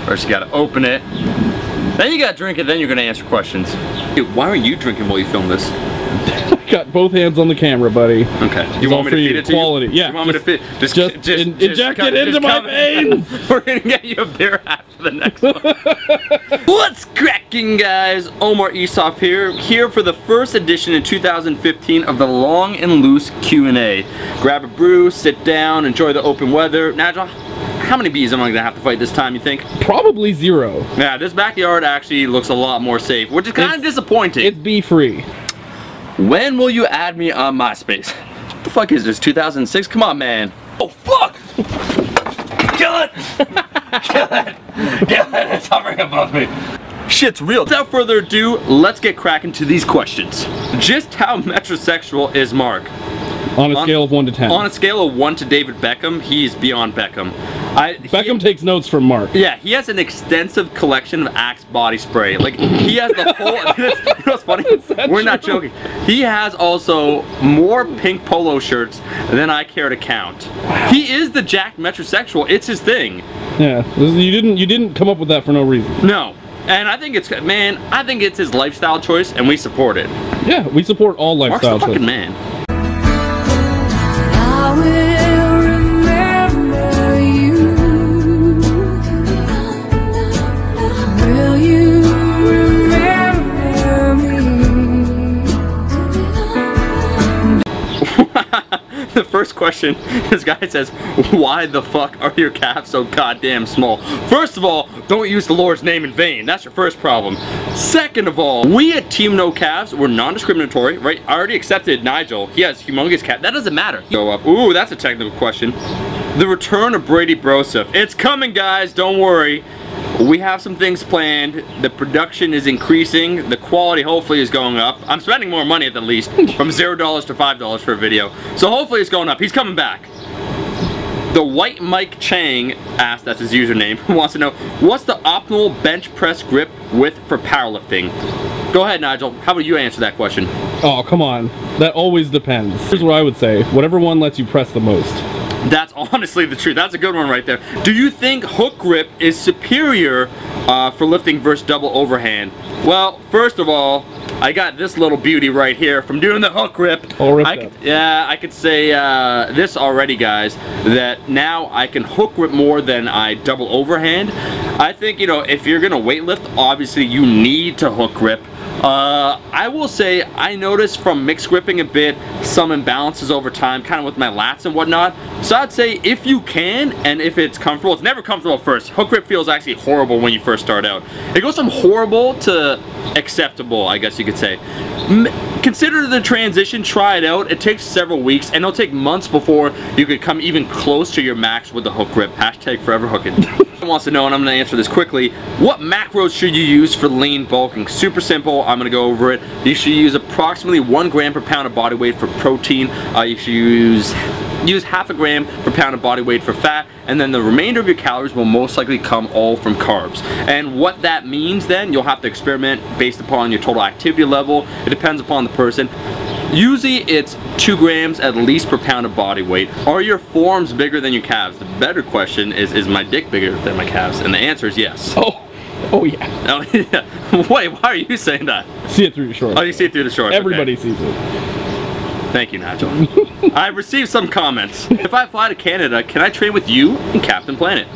First you gotta open it. Then you gotta drink it, then you're gonna answer questions. Dude, why aren't you drinking while you film this? Got both hands on the camera, buddy. Okay. You want me to feed it to quality. you? Yeah. You want me to feed? Just inject it into my veins. We're gonna get you a beer hat for the next one. What's cracking, guys? Omar Esop here for the first edition in 2015 of the Long and Loose Q&A. Grab a brew, sit down, enjoy the open weather. Nigel, how many bees am I gonna have to fight this time, you think? Probably 0. Yeah, this backyard actually looks a lot more safe, which is kind of disappointing. It's bee free. When will you add me on MySpace? What the fuck is this, 2006? Come on, man. Oh, fuck! Kill it! Kill it! Kill it! It's hovering above me. Shit's real. Without further ado, let's get cracking to these questions. Just how metrosexual is Mark? On a scale of 1 to 10. On a scale of 1 to David Beckham, he's beyond Beckham. Beckham takes notes from Mark. Yeah, he has an extensive collection of Axe body spray. Like, he has the whole... You know what's funny? We're not joking. He has also more pink polo shirts than I care to count. Wow. He is the jacked metrosexual. It's his thing. Yeah, you didn't come up with that for no reason. No. And I think it's, man, I think it's his lifestyle choice, and we support it. Yeah, we support all lifestyle choices. Mark's the fucking man. The first question, this guy says, why the fuck are your calves so goddamn small? First of all, don't use the Lord's name in vain. That's your first problem. Second of all, we at Team No Calves, we're non-discriminatory, right? I already accepted Nigel. He has humongous calves. That doesn't matter. Go up. Ooh, that's a technical question. The return of Brady Broseph. It's coming, guys. Don't worry. We have some things planned. The production is increasing. The quality hopefully is going up. I'm spending more money at the least, from $0 to $5 for a video. So hopefully it's going up. He's coming back. The White Mike Chang asked, that's his username, wants to know, what's the optimal bench press grip width for powerlifting? Go ahead, Nigel. How about you answer that question? Oh, come on. That always depends. Here's what I would say. Whatever one lets you press the most. That's honestly the truth. That's a good one right there. Do you think hook grip is superior for lifting versus double overhand? Well, first of all, I got this little beauty right here from doing the hook grip. I could say this already, guys, that now I can hook grip more than I double overhand. I think, you know, if you're gonna weight lift, obviously you need to hook grip. I will say I noticed from mixed gripping a bit some imbalances over time, kind of with my lats and whatnot. So I'd say if you can, and if it's comfortable, it's never comfortable at first. Hook grip feels actually horrible when you first start out. It goes from horrible to acceptable, I guess you could say. Consider the transition, try it out. It takes several weeks, and it'll take months before you could come even close to your max with the hook grip. Hashtag forever hooking. Wants to know, and I'm going to answer this quickly, what macros should you use for lean bulking? Super simple. I'm going to go over it. You should use approximately 1 gram per pound of body weight for protein. You should use half a gram per pound of body weight for fat, and then the remainder of your calories will most likely come all from carbs. And what that means then, you'll have to experiment based upon your total activity level. It depends upon the person. Usually it's 2 grams at least per pound of body weight. Are your forearms bigger than your calves? The better question is my dick bigger than my calves? And the answer is yes. Oh yeah. Oh yeah. Wait, why are you saying that? See it through the shorts. Oh, you see it through the shorts. Everybody sees it. Thank you, Nigel. I've received some comments. If I fly to Canada, can I train with you and Captain Planet?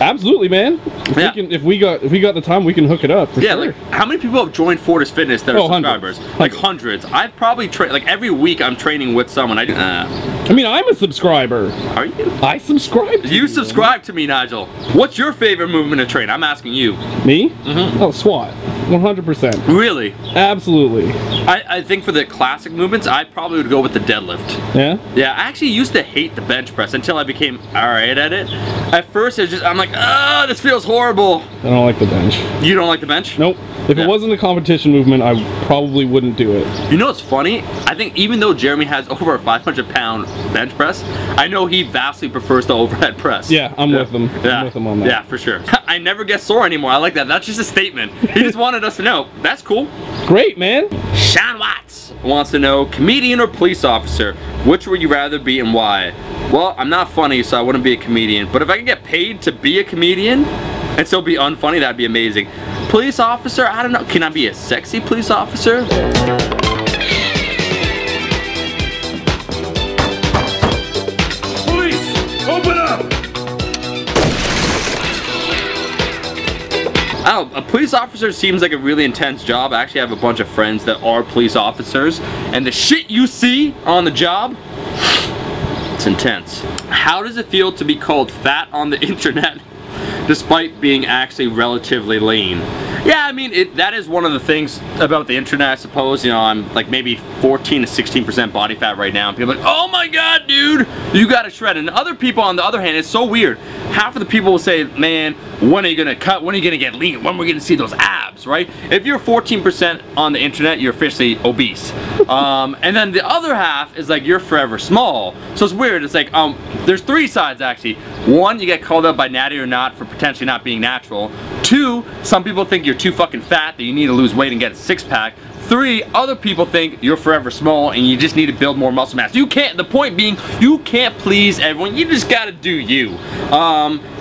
Absolutely, man. If we got the time, we can hook it up. For sure. Like, how many people have joined Fortis Fitness that are subscribers? Hundreds. Like hundreds. I've probably trained, like every week I'm training with someone. I mean, I'm a subscriber. Are you? I subscribe to you. You subscribe to me, Nigel. What's your favorite movement to train? I'm asking you. Me? Mm-hmm. Oh, squat. 100%. Really? Absolutely. I think for the classic movements, I probably would go with the deadlift. Yeah? Yeah, I actually used to hate the bench press until I became alright at it. At first, it was just, I'm like, ah, this feels horrible. I don't like the bench. You don't like the bench? Nope. If it wasn't a competition movement, I probably wouldn't do it. You know what's funny? I think even though Jeremy has over a 500-pound bench press, I know he vastly prefers the overhead press. Yeah, I'm with him. Yeah. I'm with him on that. Yeah, for sure. I never get sore anymore. I like that. That's just a statement. He just wanted us to know. That's cool. Great, man. Sean Watts wants to know, comedian or police officer, which would you rather be and why? Well, I'm not funny, so I wouldn't be a comedian. But if I could get paid to be a comedian and still be unfunny, that'd be amazing. Police officer, I don't know. Can I be a sexy police officer? Police, open up! I don't know, a police officer seems like a really intense job. I actually have a bunch of friends that are police officers, and the shit you see on the job, it's intense. How does it feel to be called fat on the internet despite being actually relatively lean? Yeah, I mean, that is one of the things about the internet, I suppose. You know, I'm like maybe 14 to 16% body fat right now, and people are like, oh my god, dude, you gotta shred. And other people, on the other hand, it's so weird. Half of the people will say, man, when are you gonna cut? When are you gonna get lean? When are we gonna see those abs, right? If you're 14% on the internet, you're officially obese. And then the other half is like, you're forever small. So it's weird. It's like, there's three sides actually. One, you get called out by Natty or Not for potentially not being natural. Two, some people think you're too fucking fat, that you need to lose weight and get a six-pack. Three, other people think you're forever small and you just need to build more muscle mass. You can't, the point being, you can't please everyone. You just gotta do you.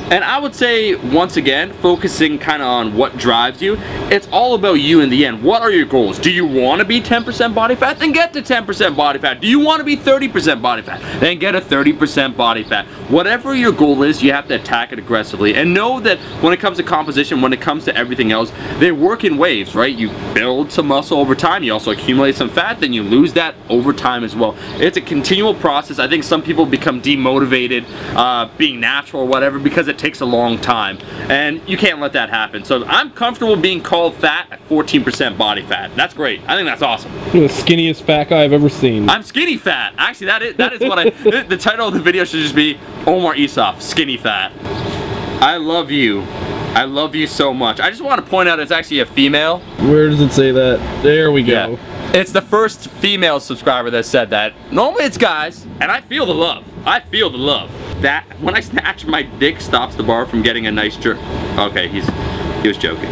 And I would say, once again, focusing kind of on what drives you, it's all about you in the end. What are your goals? Do you want to be 10% body fat? Then get to 10% body fat. Do you want to be 30% body fat? Then get a 30% body fat. Whatever your goal is, you have to attack it aggressively. And know that when it comes to composition, when it comes to everything else, they work in waves, right? You build some muscle over time, you also accumulate some fat, then you lose that over time as well. It's a continual process. I think some people become demotivated being natural or whatever because it takes a long time, and you can't let that happen. So I'm comfortable being called fat at 14% body fat. That's great. I think that's awesome. You're the skinniest fat guy I've ever seen. I'm skinny fat. Actually, that is what I. The title of the video should just be Omar Isuf, skinny fat. I love you. I love you so much. I just want to point out it's actually a female. Where does it say that? There we go. Yeah. It's the first female subscriber that said that. Normally it's guys, and I feel the love. I feel the love. That when I snatch, my dick stops the bar from getting a nice jerk. Okay, he was joking.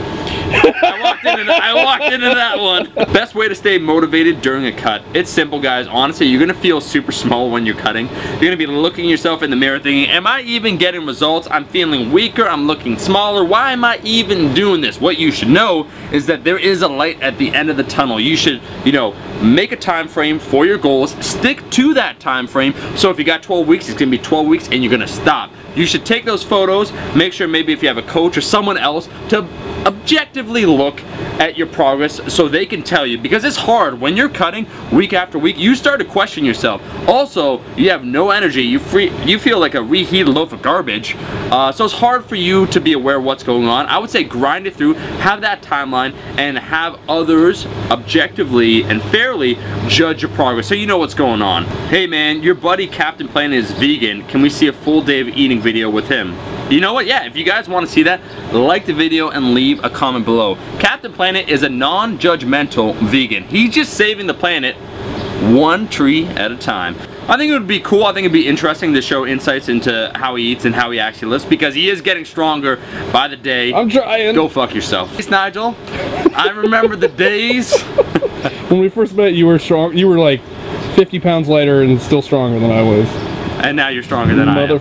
I walked into that one. Best way to stay motivated during a cut. It's simple, guys. Honestly, you're gonna feel super small when you're cutting. You're gonna be looking yourself in the mirror thinking, am I even getting results? I'm feeling weaker, I'm looking smaller. Why am I even doing this? What you should know is that there is a light at the end of the tunnel. You should, you know, make a time frame for your goals. Stick to that time frame. So if you got 12 weeks, it's gonna be 12 weeks and you're gonna stop. You should take those photos, make sure maybe if you have a coach or someone else to objectively look at your progress so they can tell you, because it's hard when you're cutting week after week. You start to question yourself. Also, you have no energy. You feel like a reheated loaf of garbage. So it's hard for you to be aware of what's going on. I would say grind it through, have that timeline, and have others objectively and fairly judge your progress so you know what's going on. Hey man, your buddy Captain Planet is vegan. Can we see a full day of eating video with him? You know what? Yeah, if you guys want to see that, like the video and leave a comment below. Captain Planet is a non-judgmental vegan. He's just saving the planet one tree at a time. I think it would be cool, I think it'd be interesting to show insights into how he eats and how he actually lives, because he is getting stronger by the day. I'm trying. Go fuck yourself. Thanks, Nigel. I remember the days. When we first met, you were strong. You were like 50 pounds lighter and still stronger than I was. And now you're stronger than I am.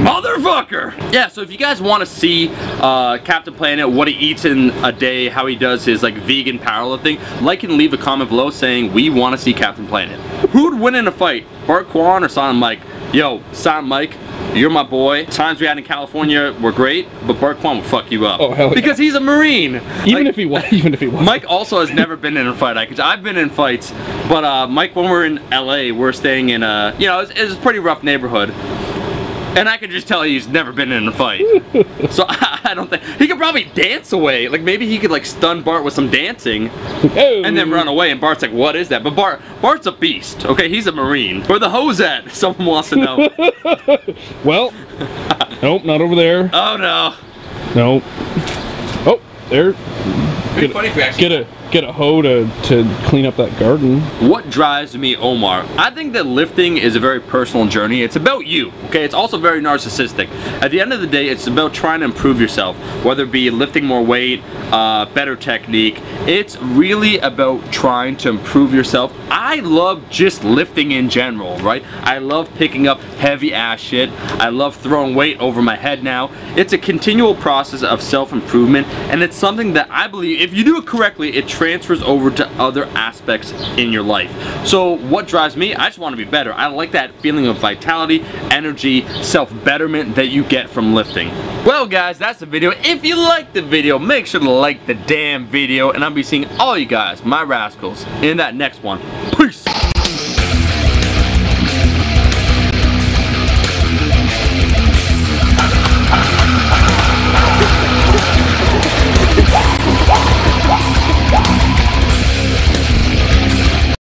Motherfucker! Yeah, so if you guys want to see Captain Planet, what he eats in a day, how he does his like vegan powerlifting, like and leave a comment below saying we want to see Captain Planet. Who would win in a fight? Bart Quan or Silent Mike? Yo, Silent Mike, you're my boy. Times we had in California were great, but Bart Quan will fuck you up. Oh, hell yeah. Because he's a Marine. Even if he was. Mike also has never been in a fight. I've been in fights, but Mike, when we're in LA, we're staying in a, you know, it's a pretty rough neighborhood. And I can just tell he's never been in a fight. So I don't think, he could probably dance away. Like maybe he could like stun Bart with some dancing and then run away, and Bart's like, what is that? But Bart's a beast, okay? He's a Marine. Where the hose at? Someone wants to know. Well, nope, not over there. Oh no. Nope. Oh, there. It'd be funny if we actually... Get it. get a hoe to clean up that garden. What drives me, Omar? I think that lifting is a very personal journey. It's about you, okay? It's also very narcissistic. At the end of the day, it's about trying to improve yourself, whether it be lifting more weight, better technique. It's really about trying to improve yourself. I love just lifting in general, right? I love picking up heavy ass shit. I love throwing weight over my head now. It's a continual process of self-improvement, and it's something that I believe if you do it correctly, it transfers over to other aspects in your life. So what drives me? I just want to be better. I like that feeling of vitality, energy, self-betterment that you get from lifting. Well guys, that's the video. If you liked the video, make sure to like the damn video, and I'll be seeing all you guys, my rascals, in that next one. Peace!